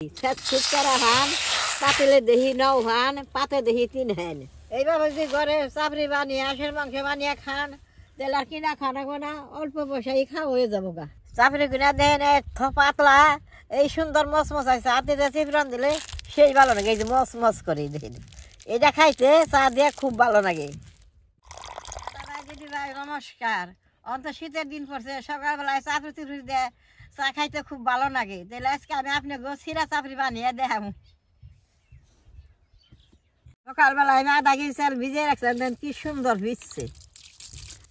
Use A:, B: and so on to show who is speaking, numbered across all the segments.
A: ছুটকারা ভান পাতিলে দেহি নৌ ভান পাতে দেহি তিন হেন এইভাবে যদি ঘরে চাপড়ি বানিয়ে হাঁসের মাংস বানিয়ে খান তাহলে আর কিনা খান না অল্প পয়সায় খাওয়া হয়ে যাবো গা। চাপড়ি কিনা দেন পাতলা এই সুন্দর মচমচ আছে হাতে দিয়ে চিপড়ন দিলে সেই ভালো লাগে। এই যে মচমচ করে দেখেন এটা খাইতে চা দিয়ে খুব ভালো লাগে। দিদি ভাই নমস্কার। অন্ত শীতের দিন পড়ছে সকালবেলায় চাপড়ি চিপড়ি দেয় চা খাইতে খুব ভালো লাগে। তাহলে আজকে আমি আপনাকে চিরা চাপড়ি বানিয়ে দেখাম। সকালবেলায় আমি আধা কেজি চাল ভিজিয়ে রাখছেন কি সুন্দর ভিজছে।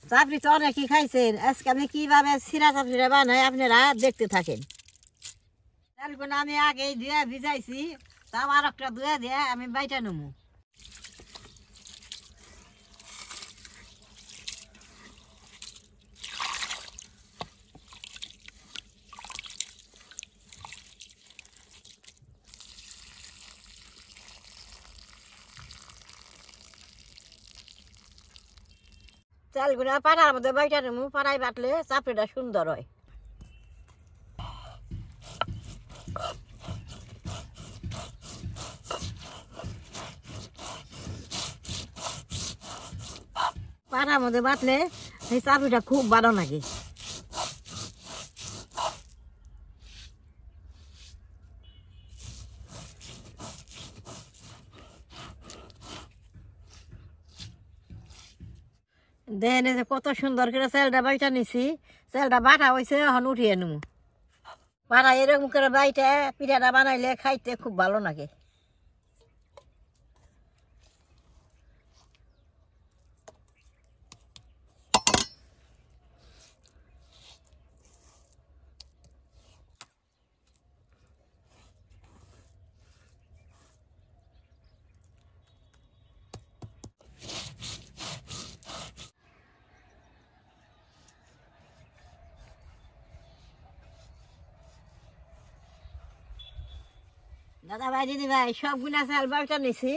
A: চাপড়ি তো অনেকই খাইছেন, আজকে আমি কিভাবে চিরা চাপড়িটা বানাই আপনারা দেখতে থাকেন। চালগুলো আমি আগেই ধুয়ে ভিজাইছি, তাও আর একটা ধুয়ে দিয়ে আমি বাইটা নেবো। চালগুলো পাড়ার মধ্যে বাইটা নেবো, পাড়ায় বাটলে চাপড়িটা সুন্দর হয়। পাড়ার মধ্যে বাটলে এই চাপড়িটা খুব ভালো লাগে। দেখেন যে কত সুন্দর করে চালটা বাইটা নিছি, চালটা বাটা হয়েছে, এখন উঠিয়ে নেব। পাড়া এরকম করে বাইটা পিঠাটা বানাইলে খাইতে খুব ভালো লাগে। দাদা ভাই দিদি ভাই সবগুলা চাল বাইটা নিছি।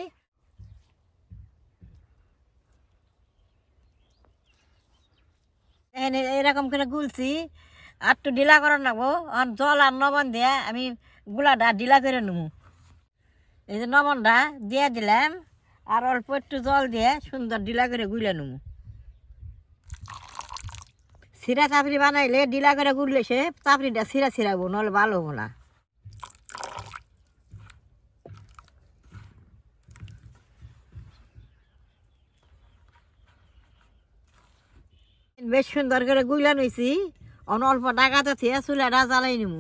A: এরকম করে গুলছি, আর একটু ঢিলা করে নেবো। জল আর লবণ দিয়ে আমি গুলাটা ঢিলা করে নেবো। এই যে লবণটা দিয়ে দিলাম, আর অল্প একটু জল দিয়ে সুন্দর ঢিলা করে গুলে নেবো। চিরা চাপড়ি বানাইলে ঢিলা করে গুললে সে চাপড়িটা চিরা চিরাবো, নাহলে ভালো হবো না। বেশ সুন্দর করে গুলা নিয়েছি, অল্প ডাকাতে থেকে চুলাটা জ্বালাই নিব।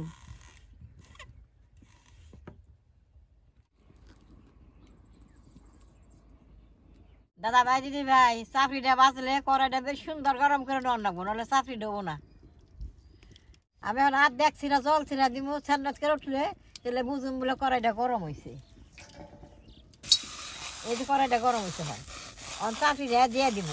A: দাদা ভাই দিদি ভাই চাপড়িটা বাঁচলে কড়াইটা বেশ সুন্দর গরম করে নেওয়ার রাখবো, নাহলে চাপড়ি দেবো না। আমি এখন হাত দেখছি না, জলছি না দিব ছান্নাত করে উঠলে তাহলে বুঝুম বলে কড়াইটা গরম হয়েছে। এই যে কড়াইটা গরম হয়েছে হয়, চাপড়িটা দিয়ে দিব।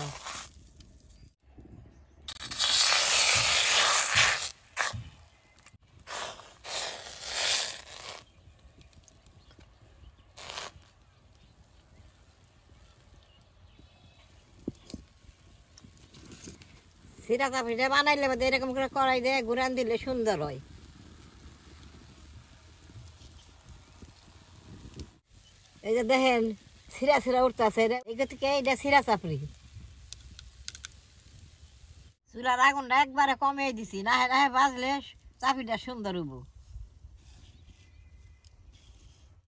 A: চিরা চাপড়িটা বানাইলে বাদে এরকম করে কড়াই দিয়ে গুড়ান দিলে সুন্দর হয়। এই যে দেখেন ছিঁড়া ছিঁড়া উঠতেছে, এগুলো থেকে এটা চিরা চাপড়ি। চুলার আগুনটা একবারে কমিয়ে দিছি, না না বাজলে চাপড়িটা সুন্দর হইব।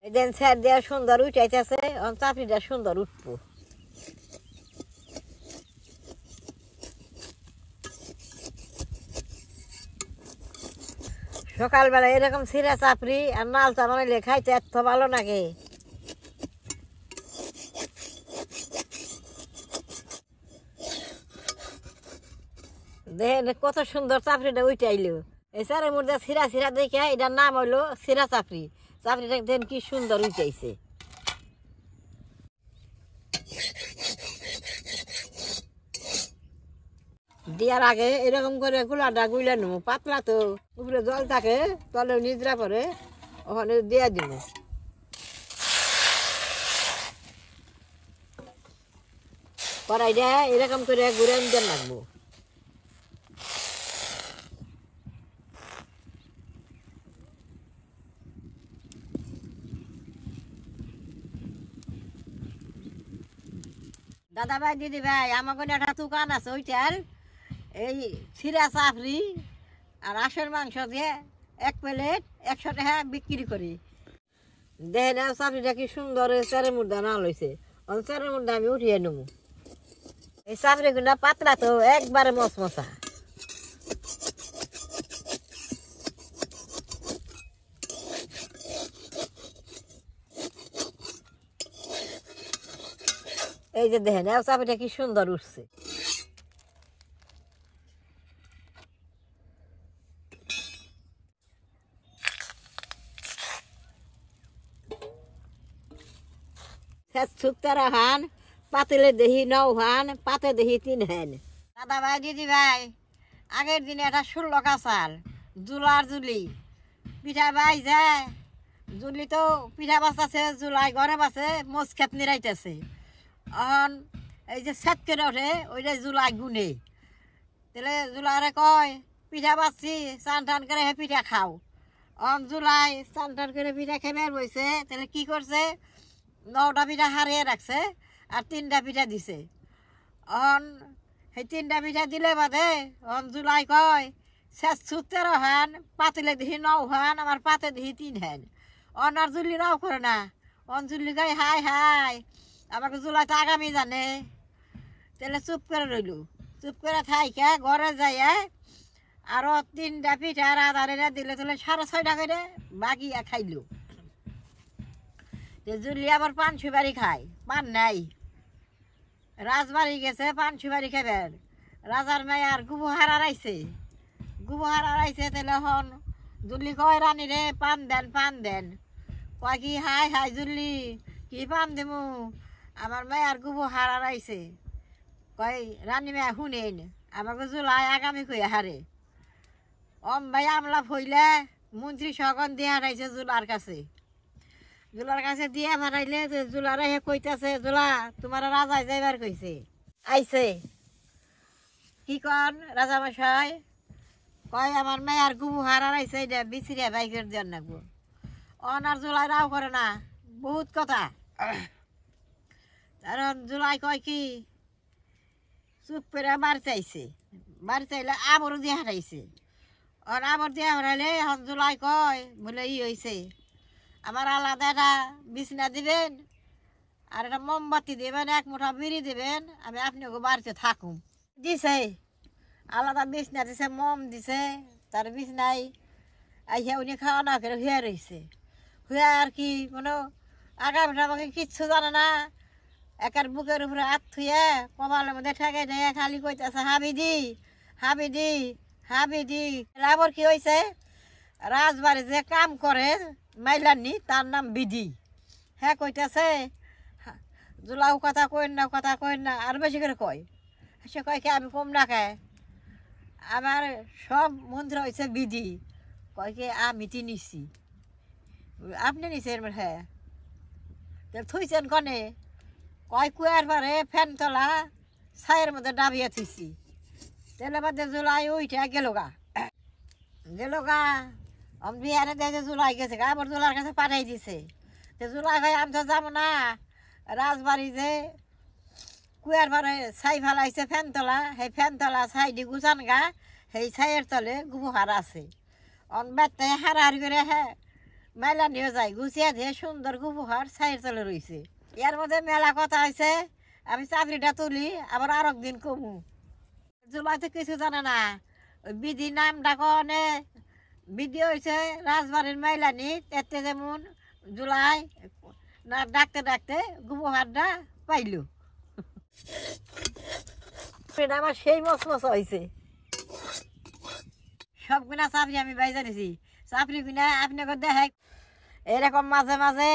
A: এই দেন স্যার দেওয়া সুন্দর উঠাইতেছে, চাপড়িটা সুন্দর উঠবো। সকালবেলা এরকম চিরা চাপড়ি আর নাল চা বানাইলে খাইতে এত ভালো লাগে। দেখেন কত সুন্দর চাপড়িটা উঠাইলো। এই চারের মধ্যে চিরা চিরা দেখে এটার নাম হইলো চিরা চাপড়ি। চাপড়িটা দেখেন কি সুন্দর উঠাইছে। দেওয়ার আগে এরকম করে গুলাটা গুলে নেব, পাতলা তো উপরে জল থাকে তলে নিদ্রা পরে ওখানে দিয়ে দিব। কড়াইটা এরকম করে ঘুরে নিতে লাগবো। দাদা ভাই দিদি ভাই আমাকে একটা দোকান আছে ওইটার এই চিরা চাপড়ি আর হাঁসের মাংস দিয়ে 1 প্লেট 100 টাকা বিক্রি করি। দেখে না চাপড়িটা কি সুন্দর চারের মুদ্রা না লইছে, চারের মুদ্রা আমি উঠিয়ে নেবো। এই চাপড়ি গুলা পাতলা তো একবারে মশমশা। এই যে দেখেন চাপড়িটা কি সুন্দর উঠছে। শুক্তারা হান পাতিলে দেহি 9 হান, পাতে দেহি 3 হান। দাদা ভাই দিদি ভাই আগের দিনে একটা 16 কাঁচাল জুলার জুলি পিঠা ভাই যায় জুলি তো পিঠা বাঁচাছে, জুলাই ঘরে বাঁচে মোজ খেত নিরাইতেছে। এখন এই যে সেট করে ওঠে ওইটা জুলাই গুনে তাহলে জুলারে কয় পিঠা বাঁচছি চান টান করে হে পিঠা খাও। জুলাই চান টান করে পিঠা খেয়ে বের বইছে, তাহলে কি করছে 9টা পিঠা হারিয়ে রাখছে আর 3টা পিঠা দিছে। সেই 3টা পিঠা দিলে বাদে জুলাই কয় শেষ 17 হান, পাতিলে দেখি 9 হান, আমার পাতে দেখি 3 হান। আর জুলি রাও করে না, জুলি কয় হাই হাই আমাকে জুলাই তো আগামী জানে। তাহলে চুপ করে রইল, চুপ করে থাইকা ঘরে যাই আরো 3টা পিঠা রাধারে দিলে তাহলে 6.5 করে বাগিয়া খাইল। জুলি আবার পান সুপারি খায়, পান নাই রাজবাড়ি গেছে পান সুপারি খাবেন। রাজার মেয়ার গুবহার আড়াইছে, গুবহার আড়াইছে। তাহলে হন জুলি কয় রানী রে পান দেন পান দেন। কয় কি হাই হাই জুলি কি পান দেমু, আমার মেয়ার গুবহার আড়াইছে। কয় রানী মেয়া শুনেন আমাকে জুলাই আগামী কই হারে। ভাই আমলা ফইলে মন্ত্রী সগন দিয়ে হারাইছে জুলার কাছে। জুলার কাছে দিয়ে হারাইলে জুলার হে কইতাছে জুলা তোমার রাজায় যাইবার কইছে। আইছে কি কন রাজা মশাই, কয় আমার মেয়ার গুবু হারাইছে এটা বিচিরিয়া বাইকের দেন নাকবো। আর জুলাই রাও করে না, বহুত কথা। কারণ জুলাই কয় কি চুপ করে বাড়ি চাইছে, বাড়ি চাইলে আবরও দিয়ে হারাইছে। আবার দিয়ে হারাইলে এখন জুলাই কয় বলে ই হয়েছে আমার আলাদা একটা বিছনা দিবেন আর একটা মোমবাতি দেবেন, 1 মুঠা বিড়ি দেবেন, আমি আপনাকে বাড়িতে থাকুম। দিছে আলাদা বিছনা দিছে, মোম দিছে, তার বিছনাই আইসা উনি খাওয়া না করে শুয়ে রয়েছে। শুয়ে আর কি কোনো আগামী আমাকে কিচ্ছু জানে না, একার বুকের উপরে হাত থুয়ে কপালের মধ্যে ঠেকে দেয় খালি কইতেছে হাবিদি হাবিদি হাবিদি। আবার কি হয়েছে রাজবাড়ি যে কাম করে মাইলানি তার নাম বিধি, হ্যাঁ কইতেছে জুলাও কথা কইন না কথা কইন না, আর বেশি করে কয়। সে কয় কি আমি কম না খায়, আমার সব মন্ত্র হয়েছে বিধি। কয় কি আমি তি নিছি, আপনি নিছেন? হ্যাঁ থইছেন কনে? কয় কুয়ার পারে ফ্যান তোলা ছায়ের মধ্যে ডাবিয়ে থুইছি। তেলে বাদে জুলাই ওইটা গেল গা বিহারে দেখে জুলাই গেছে গা, আবার জুলার কাছে পাঠাই দিছে। জুলাই ভাই আমি তো যাবো না, রাজবাড়ি যে কুয়ার পারে ছাই ফেলাইছে ফ্যান তোলা, সেই ফ্যান তোলা ছাইডি গুছান গা, সেই ছাইয়ের তলে গুবহার আছে। বেতে হারাহারি করে হ্যাঁ মেলা নিয়ে যায়, গুছিয়ে দিয়ে সুন্দর গুবহার ছাইয়ের তলে রয়েছে। এর মধ্যে মেলা কথা হয়েছে, আমি চাকরিটা তুলি আবার আর একদিন কমু। জুলাই তো কিছু জানে না, ওই বিধি নাম ডাকনে বিধি হয়েছে রাজবাড়ির মেলানি, এতে যেমন জুলাই না ডাকতে ডাকতে গুবহারটা পাইল। আমার সেই মশমশা হয়েছে। সব গুণা চাপড়ি আমি বাইজা নিছি, চাপড়ি গুনা আপনাকে দেখাই এরকম মাঝে মাঝে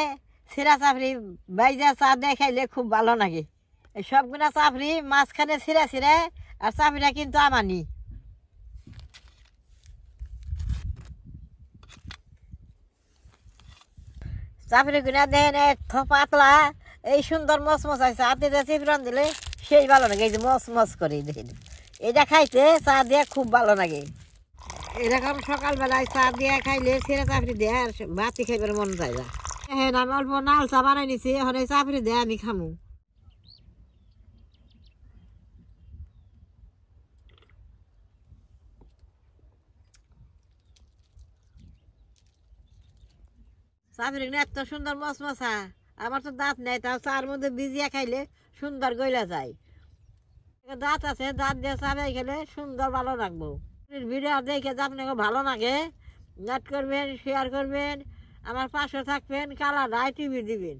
A: ছিঁড়া চাপড়ি বাইজা চা দেখাইলে খুব ভালো লাগে। এই সবগুলা চাপড়ি মাঝখানে ছিঁড়ে ছিঁড়ে, আর চাপড়িটা কিন্তু আমানি। চাপড়ি গুনা দেন পাতলা এই সুন্দর মচমচ আছে, হাতে দিয়ে চিপড়ন দিলে সেই ভালো লাগে। এই যে মচমচ করে দেখেন, এটা খাইতে চা দিয়ে খুব ভালো লাগে। এরকম সকালবেলায় চা দিয়ে খাইলে ছিঁড়া চাপড়ি দিয়ে আর ভাতি খাইবার মন যায় না। হ্যাঁ আমি অল্প নাল চা বানাই নিছি, এখন এই চাপড়ি দিয়ে আমি খামু। চাপড়ি না এত সুন্দর মশমশা, আমার তো দাঁত নেই, তাও চার মধ্যে ভিজিয়ে খাইলে সুন্দর গইলা যায়। দাঁত আছে, দাঁত দিয়ে চাপড়ি খেলে সুন্দর ভালো লাগবো। ভিডিও দেখে যে আপনাকে ভালো লাগে, লাইক করবেন, শেয়ার করবেন, আমার পাশে থাকবেন, কালা নাই টিভি দিবেন।